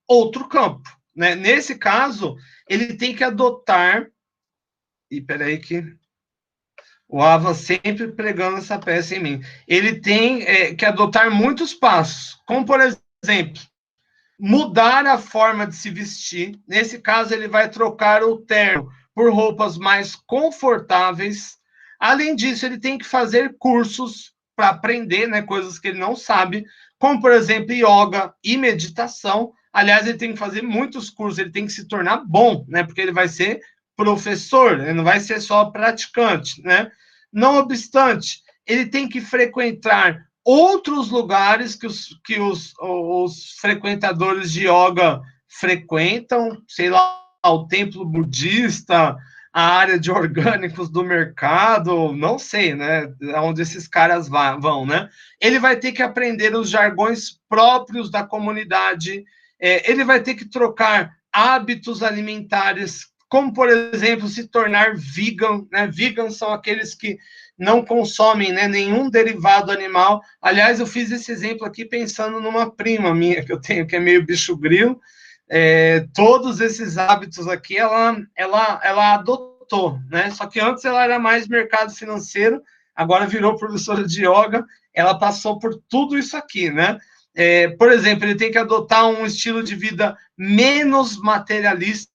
outro campo. Né? Nesse caso, ele tem que adotar. E peraí que o Ava sempre pregando essa peça em mim. Ele tem que adotar muitos passos, como por exemplo, mudar a forma de se vestir. Nesse caso, ele vai trocar o terno por roupas mais confortáveis. Além disso, ele tem que fazer cursos para aprender, né, coisas que ele não sabe, como, por exemplo, yoga e meditação. Aliás, ele tem que fazer muitos cursos, ele tem que se tornar bom, né, porque ele vai ser professor, ele não vai ser só praticante, né? Não obstante, ele tem que frequentar outros lugares que os frequentadores de yoga frequentam, sei lá, o templo budista, a área de orgânicos do mercado, não sei, né, onde esses caras vão, né? Ele vai ter que aprender os jargões próprios da comunidade, ele vai ter que trocar hábitos alimentares, como, por exemplo, se tornar vegan, né? Vegan são aqueles que não consomem, né, nenhum derivado animal. Aliás, eu fiz esse exemplo aqui pensando numa prima minha que eu tenho, que é meio bicho grilo. Todos esses hábitos aqui ela adotou, né? Só que antes ela era mais mercado financeiro, agora virou professora de yoga, ela passou por tudo isso aqui, né? Por exemplo, ele tem que adotar um estilo de vida menos materialista,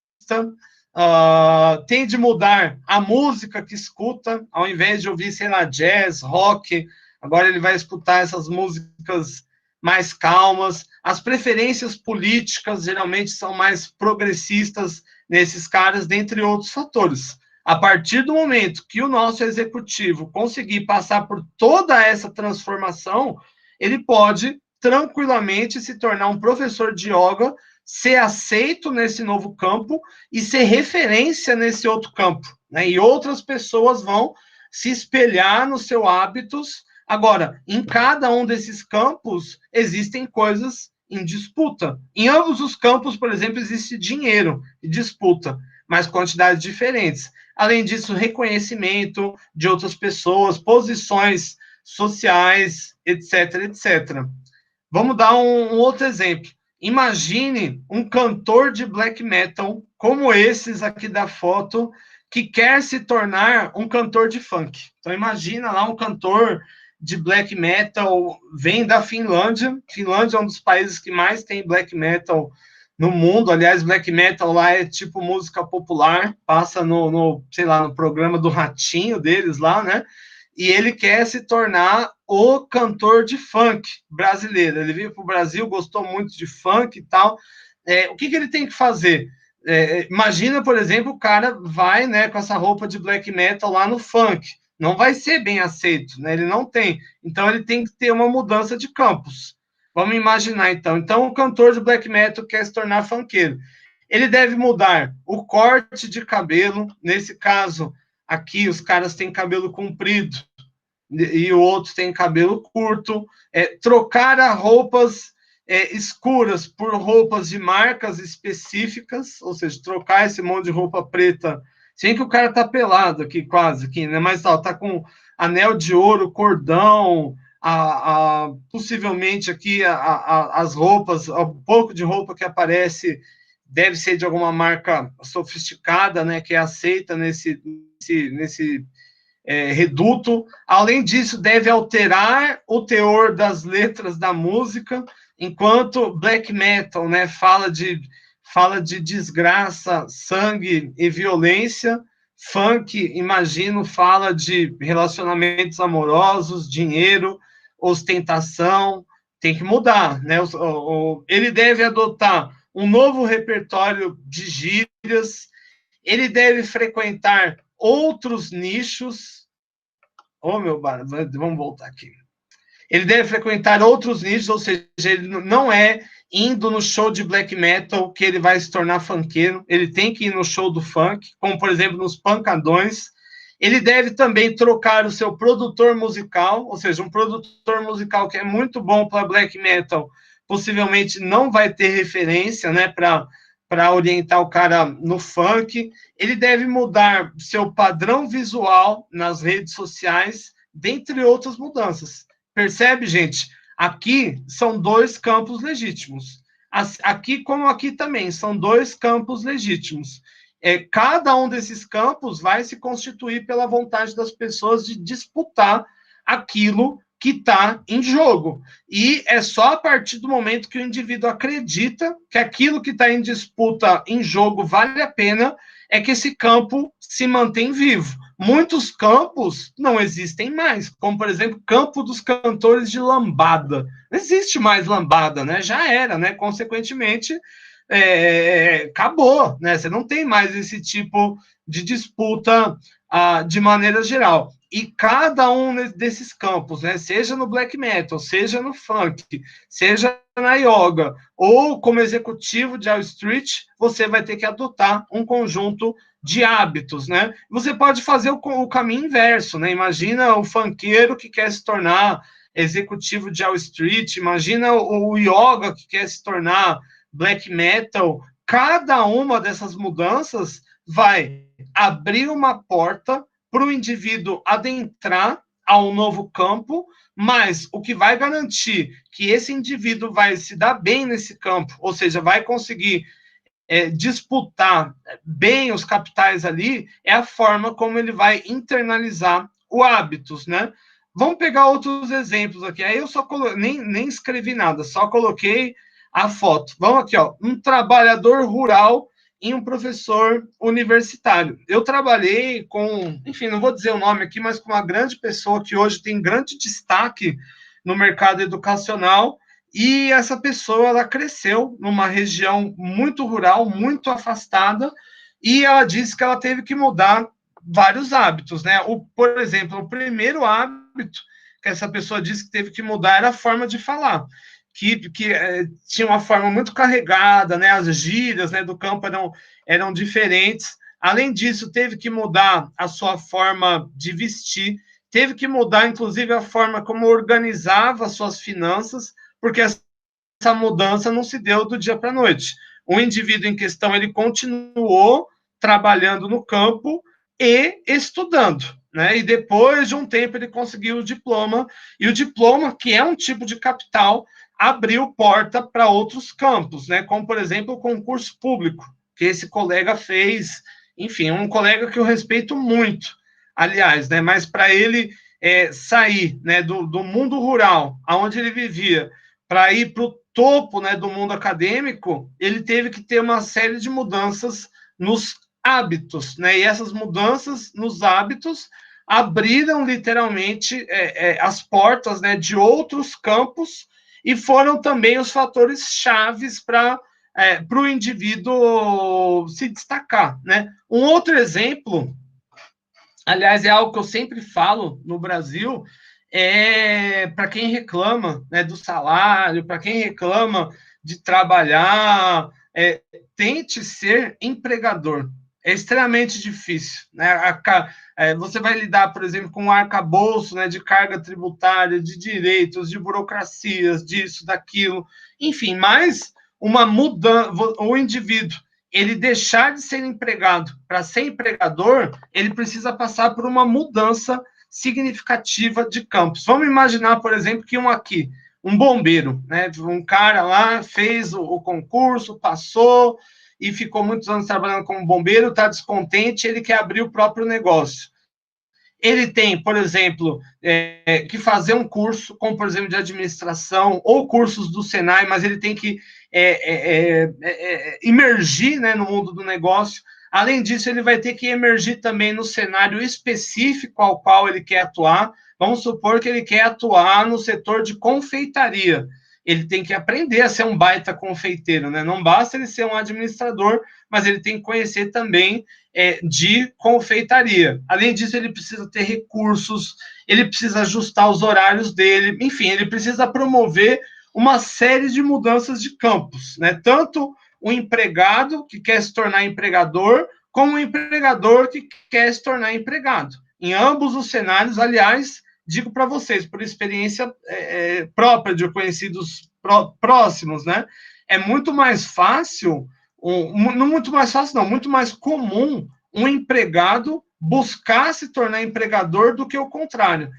tem de mudar a música que escuta, ao invés de ouvir, sei lá, jazz, rock, agora ele vai escutar essas músicas mais calmas. As preferências políticas geralmente são mais progressistas nesses caras, dentre outros fatores. A partir do momento que o nosso executivo conseguir passar por toda essa transformação, ele pode tranquilamente se tornar um professor de yoga, ser aceito nesse novo campo e ser referência nesse outro campo, né? E outras pessoas vão se espelhar nos seus hábitos. Agora, em cada um desses campos existem coisas em disputa. Em ambos os campos, por exemplo, existe dinheiro e disputa, mas quantidades diferentes. Além disso, reconhecimento de outras pessoas, posições sociais, etc, etc. Vamos dar um outro exemplo. Imagine um cantor de black metal, como esses aqui da foto, que quer se tornar um cantor de funk. Então, imagina lá um cantor de black metal, vem da Finlândia. Finlândia é um dos países que mais tem black metal no mundo. Aliás, black metal lá é tipo música popular, passa sei lá, no programa do Ratinho deles lá, né? E ele quer se tornar o cantor de funk brasileiro. Ele veio para o Brasil, gostou muito de funk e tal. O que ele tem que fazer? Imagina, por exemplo, o cara vai, né, com essa roupa de black metal lá no funk. Não vai ser bem aceito, né? Ele não tem. Então, ele tem que ter uma mudança de campos. Vamos imaginar, então. Então, o cantor de black metal quer se tornar funkeiro. Ele deve mudar o corte de cabelo. Nesse caso, aqui, os caras têm cabelo comprido. e o outro tem cabelo curto, trocar as roupas escuras por roupas de marcas específicas, ou seja, trocar esse monte de roupa preta, sem que o cara tá pelado aqui, quase aqui, né? Mas tá com anel de ouro, cordão, possivelmente aqui as roupas, um pouco de roupa que aparece deve ser de alguma marca sofisticada, né, que é aceita nesse reduto. Além disso, deve alterar o teor das letras da música, enquanto black metal, né, fala de desgraça, sangue e violência. Funk, imagino, fala de relacionamentos amorosos, dinheiro, ostentação. Tem que mudar, né? Ele deve adotar um novo repertório de gírias, ele deve frequentar outros nichos. Oh, meu bar, vamos voltar aqui. Ele deve frequentar outros nichos, ou seja, ele não é indo no show de black metal que ele vai se tornar funkeiro, ele tem que ir no show do funk, como por exemplo nos pancadões. Ele deve também trocar o seu produtor musical, ou seja, um produtor musical que é muito bom para black metal, possivelmente não vai ter referência, né, para orientar o cara no funk. Ele deve mudar seu padrão visual nas redes sociais, dentre outras mudanças. Percebe, gente? Aqui são dois campos legítimos. Aqui, como aqui também, são dois campos legítimos. Cada um desses campos vai se constituir pela vontade das pessoas de disputar aquilo que está em jogo. E é só a partir do momento que o indivíduo acredita que aquilo que está em disputa, em jogo, vale a pena, é que esse campo se mantém vivo. Muitos campos não existem mais, como, por exemplo, campo dos cantores de lambada. Não existe mais lambada, né? Já era, né? Consequentemente, acabou, né? Você não tem mais esse tipo de disputa de maneira geral. E cada um desses campos, né, seja no black metal, seja no funk, seja na yoga, ou como executivo de Wall Street, você vai ter que adotar um conjunto de hábitos, né? Você pode fazer o caminho inverso, né? Imagina o funkeiro que quer se tornar executivo de Wall Street, imagina o yoga que quer se tornar black metal. Cada uma dessas mudanças vai abrir uma porta para o indivíduo adentrar a um novo campo, mas o que vai garantir que esse indivíduo vai se dar bem nesse campo, ou seja, vai conseguir disputar bem os capitais ali, é a forma como ele vai internalizar o hábitos, né? Vamos pegar outros exemplos aqui. Aí eu só nem escrevi nada, só coloquei a foto. Vamos aqui, ó. Um trabalhador rural e um professor universitário. Eu trabalhei com, enfim, não vou dizer o nome aqui, mas com uma grande pessoa que hoje tem grande destaque no mercado educacional, e essa pessoa, ela cresceu numa região muito rural, muito afastada, e ela disse que ela teve que mudar vários hábitos, né? Por exemplo, o primeiro hábito que essa pessoa disse que teve que mudar era a forma de falar, que tinha uma forma muito carregada, né? As gírias, né, do campo eram diferentes. Além disso, teve que mudar a sua forma de vestir, teve que mudar, inclusive, a forma como organizava suas finanças, porque essa mudança não se deu do dia para a noite. O indivíduo em questão, ele continuou trabalhando no campo e estudando, né? E depois de um tempo ele conseguiu o diploma, e o diploma, que é um tipo de capital, abriu porta para outros campos, né? Como, por exemplo, o concurso público, que esse colega fez, enfim, um colega que eu respeito muito, aliás, né? Mas para ele sair, né, do mundo rural, aonde ele vivia, para ir para o topo, né, do mundo acadêmico, ele teve que ter uma série de mudanças nos hábitos, né? E essas mudanças nos hábitos abriram literalmente as portas, né, de outros campos, e foram também os fatores chaves para o indivíduo se destacar, né? Um outro exemplo, aliás, é algo que eu sempre falo no Brasil, para quem reclama, né, do salário, para quem reclama de trabalhar, tente ser empregador. é extremamente difícil, né? Você vai lidar, por exemplo, com um arcabouço, né, de carga tributária, de direitos, de burocracias, disso, daquilo, enfim, mas uma mudança, o indivíduo, ele deixar de ser empregado para ser empregador, ele precisa passar por uma mudança significativa de campos. Vamos imaginar, por exemplo, que um bombeiro, né, um cara lá fez o concurso, passou, e ficou muitos anos trabalhando como bombeiro, está descontente, ele quer abrir o próprio negócio. Ele tem, por exemplo, que fazer um curso, como, por exemplo, de administração, ou cursos do Senai, mas ele tem que emergir, né, no mundo do negócio. Além disso, ele vai ter que emergir também no cenário específico ao qual ele quer atuar. Vamos supor que ele quer atuar no setor de confeitaria. Ele tem que aprender a ser um baita confeiteiro, né? Não basta ele ser um administrador, mas ele tem que conhecer também de confeitaria. Além disso, ele precisa ter recursos, ele precisa ajustar os horários dele, enfim, ele precisa promover uma série de mudanças de campos, né? Tanto o empregado que quer se tornar empregador, como o empregador que quer se tornar empregado. Em ambos os cenários, aliás, digo para vocês, por experiência própria de conhecidos próximos, né? É muito mais fácil, não muito mais fácil, não, muito mais comum um empregado buscar se tornar empregador do que o contrário,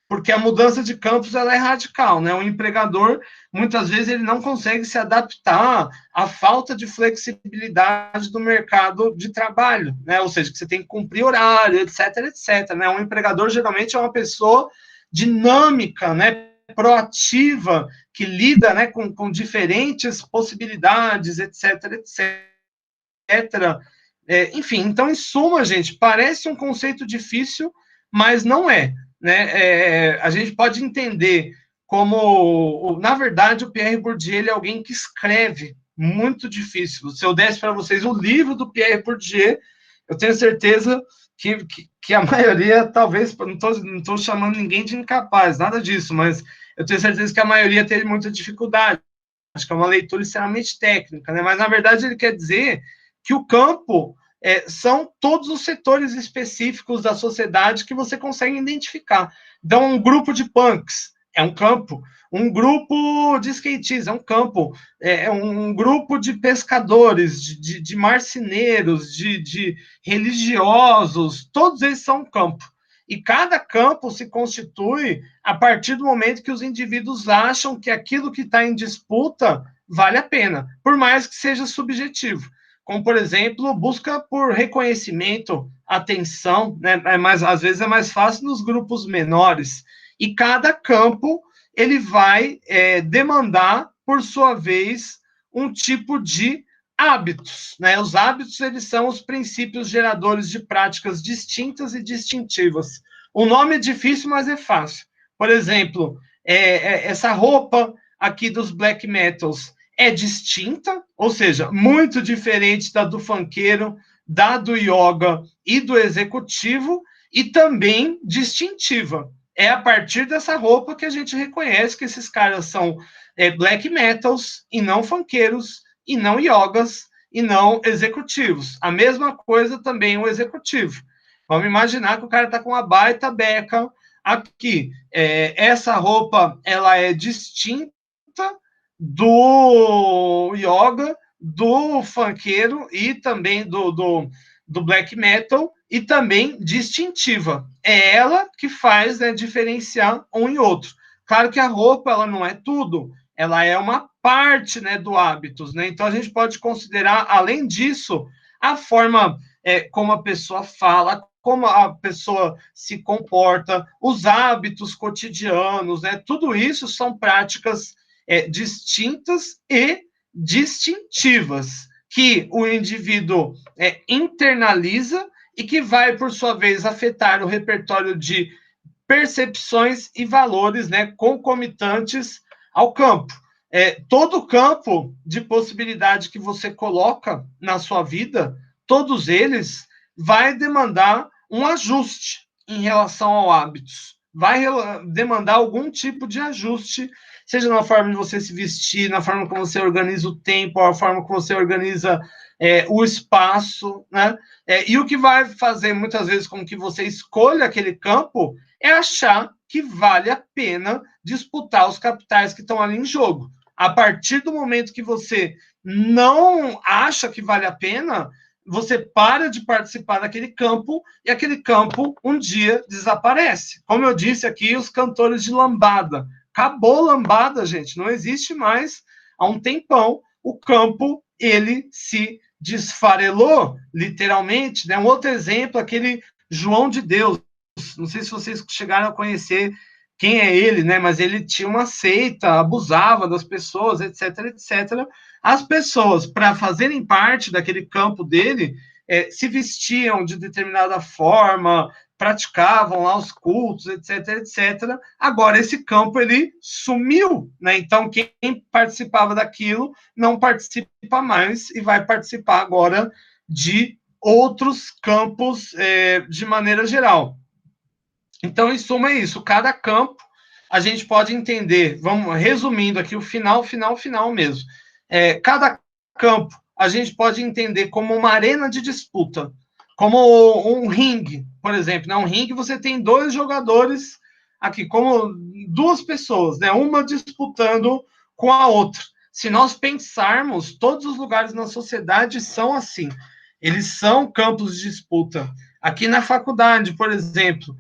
porque a mudança de campos ela é radical, né? O empregador, muitas vezes, ele não consegue se adaptar à falta de flexibilidade do mercado de trabalho, né? Ou seja, que você tem que cumprir horário, etc, etc, né? Um empregador, geralmente, é uma pessoa dinâmica, né? Proativa, que lida, né, com diferentes possibilidades, etc, etc. Enfim, então, em suma, gente, parece um conceito difícil, mas não é. Né? A gente pode entender como, na verdade, o Pierre Bourdieu ele é alguém que escreve muito difícil. Se eu desse para vocês o livro do Pierre Bourdieu, eu tenho certeza que a maioria, talvez, não estou chamando ninguém de incapaz, nada disso, mas eu tenho certeza que a maioria teve muita dificuldade. Acho que é uma leitura extremamente técnica, né? Mas, na verdade, ele quer dizer que o campo são todos os setores específicos da sociedade que você consegue identificar. Então, um grupo de punks é um campo, um grupo de skatistas é um campo, um grupo de pescadores, de marceneiros, de religiosos, todos eles são um campo. E cada campo se constitui a partir do momento que os indivíduos acham que aquilo que está em disputa vale a pena, por mais que seja subjetivo. Como, por exemplo, busca por reconhecimento, atenção, né? Mas às vezes é mais fácil nos grupos menores. E cada campo ele vai demandar, por sua vez, um tipo de hábitos, né? Os hábitos eles são os princípios geradores de práticas distintas e distintivas. O nome é difícil, mas é fácil. Por exemplo, essa roupa aqui dos black metals é distinta, ou seja, muito diferente da do funkeiro, da do yoga e do executivo, e também distintiva. É a partir dessa roupa que a gente reconhece que esses caras são black metals e não funkeiros, e não yogas, e não executivos. A mesma coisa também o executivo. Vamos imaginar que o cara está com uma baita beca aqui. Essa roupa ela é distinta do yoga, do funkeiro e também do black metal, e também distintiva. É ela que faz, né, diferenciar um e outro. Claro que a roupa ela não é tudo, ela é uma parte, né, do hábitos, né? Então a gente pode considerar, além disso, a forma como a pessoa fala, como a pessoa se comporta, os hábitos cotidianos, né? Tudo isso são práticas distintas e distintivas que o indivíduo internaliza e que vai, por sua vez, afetar o repertório de percepções e valores, né, concomitantes ao campo. Todo campo de possibilidade que você coloca na sua vida, todos eles vai demandar um ajuste em relação ao hábitos, vai demandar algum tipo de ajuste seja na forma de você se vestir, na forma como você organiza o tempo, a forma como você organiza o espaço, né? E o que vai fazer muitas vezes com que você escolha aquele campo é achar que vale a pena disputar os capitais que estão ali em jogo. A partir do momento que você não acha que vale a pena, você para de participar daquele campo e aquele campo um dia desaparece. Como eu disse aqui, os cantores de lambada. Acabou lambada, gente, não existe mais. Há um tempão, o campo, ele se desfarelou, literalmente. Né? Um outro exemplo, aquele João de Deus. Não sei se vocês chegaram a conhecer quem é ele, né? Mas ele tinha uma seita, abusava das pessoas, etc, etc. As pessoas, para fazerem parte daquele campo dele, se vestiam de determinada forma, praticavam lá os cultos, etc, etc. Agora, esse campo, ele sumiu, né? Então, quem participava daquilo não participa mais e vai participar agora de outros campos de maneira geral. Então, em suma, é isso. Cada campo a gente pode entender, vamos resumindo aqui o final mesmo. Cada campo a gente pode entender como uma arena de disputa, como um ringue, por exemplo. Né? Um ringue você tem dois jogadores aqui, como duas pessoas, né? Uma disputando com a outra. Se nós pensarmos, todos os lugares na sociedade são assim. Eles são campos de disputa. Aqui na faculdade, por exemplo,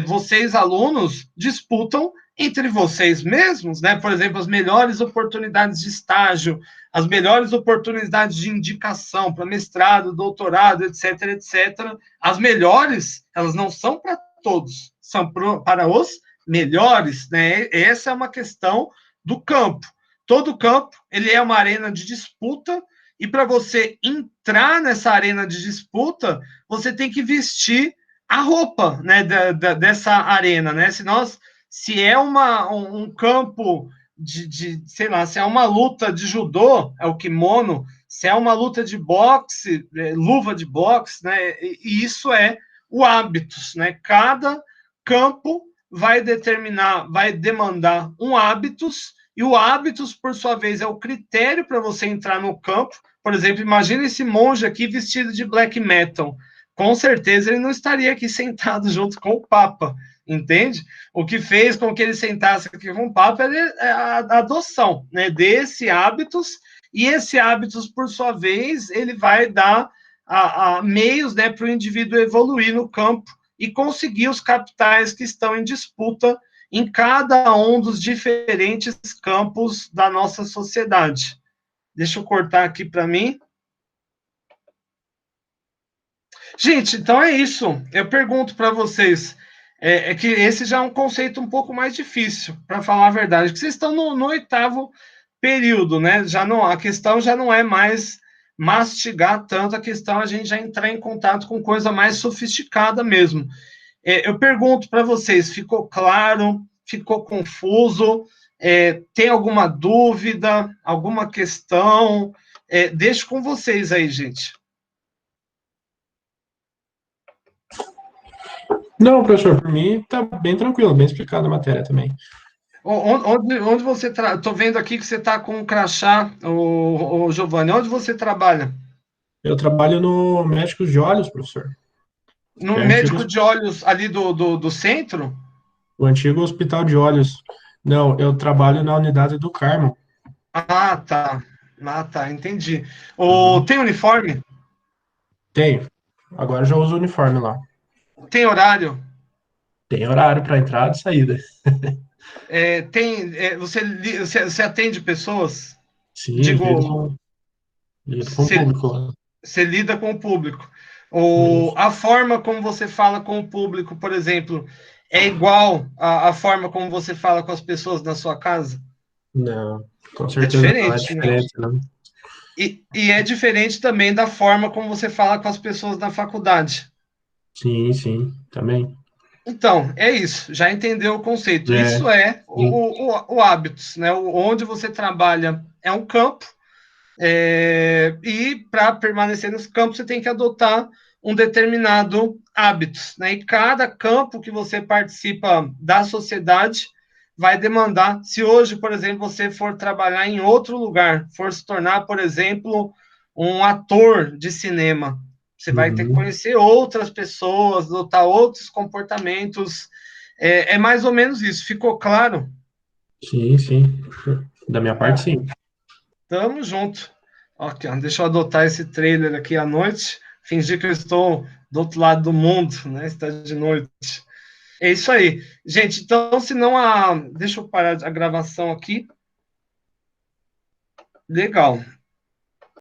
vocês, alunos, disputam entre vocês mesmos, né? Por exemplo, as melhores oportunidades de estágio, as melhores oportunidades de indicação para mestrado, doutorado, etc, etc. As melhores, elas não são para todos, são para os melhores, né? Essa é uma questão do campo. Todo campo, ele é uma arena de disputa, e para você entrar nessa arena de disputa, você tem que vestir a roupa, né, dessa arena, né? Se é um campo sei lá, se é uma luta de judô, é o kimono, se é uma luta de boxe, luva de boxe, né? E isso é o hábitos, né? Cada campo vai demandar um hábitos, e o hábitos, por sua vez, é o critério para você entrar no campo. Por exemplo, imagina esse monge aqui vestido de black metal. Com certeza ele não estaria aqui sentado junto com o Papa, entende? O que fez com que ele sentasse aqui com o Papa é a adoção, né, desse hábitos, e esse hábitos, por sua vez, ele vai dar meios, né, para o indivíduo evoluir no campo e conseguir os capitais que estão em disputa em cada um dos diferentes campos da nossa sociedade. Deixa eu cortar aqui para mim. Gente, então é isso. Eu pergunto para vocês, que esse já é um conceito um pouco mais difícil, para falar a verdade, que vocês estão no oitavo período, né? A questão já não é mais mastigar tanto, a questão é a gente já entrar em contato com coisa mais sofisticada mesmo. Eu pergunto para vocês, ficou claro? Ficou confuso? Tem alguma dúvida? Alguma questão? Deixo com vocês aí, gente. Não, professor, por mim está bem tranquilo, bem explicado a matéria também. Onde você trabalha? Estou vendo aqui que você está com um crachá, o Giovanni. Onde você trabalha? Eu trabalho no Médicos de Olhos, professor. No É médico de olhos ali do centro? o antigo Hospital de Olhos. Não, eu trabalho na unidade do Carmo. Ah, tá. Ah, tá, entendi. Uhum. Tem uniforme? Tenho. Agora já uso o uniforme lá. Tem horário? Tem horário para entrada e saída. Você atende pessoas? Sim, Digo, lido com o você, público lá. você lida com o público. Isso. A forma como você fala com o público, por exemplo, é igual à forma como você fala com as pessoas na sua casa? Não, com É certeza não, é diferente, né? diferente, não. E é diferente também da forma como você fala com as pessoas na faculdade. Sim, sim, também. Então, é isso, já entendeu o conceito. É, Isso é sim. o hábitos, né? Onde você trabalha é um campo, e para permanecer nesse campo você tem que adotar um determinado hábitos, né? E cada campo que você participa da sociedade vai demandar. Se hoje, por exemplo, você for trabalhar em outro lugar, for se tornar, por exemplo, um ator de cinema, você vai ter que Uhum. conhecer outras pessoas, adotar outros comportamentos. É mais ou menos isso. Ficou claro? Sim, sim. Da minha parte, Ó, sim. tamo junto. Ok, ó, deixa eu adotar esse trailer aqui à noite, fingir que eu estou do outro lado do mundo, né? Está de noite. É isso aí. Gente, então, se não a. Deixa eu parar a gravação aqui. Legal.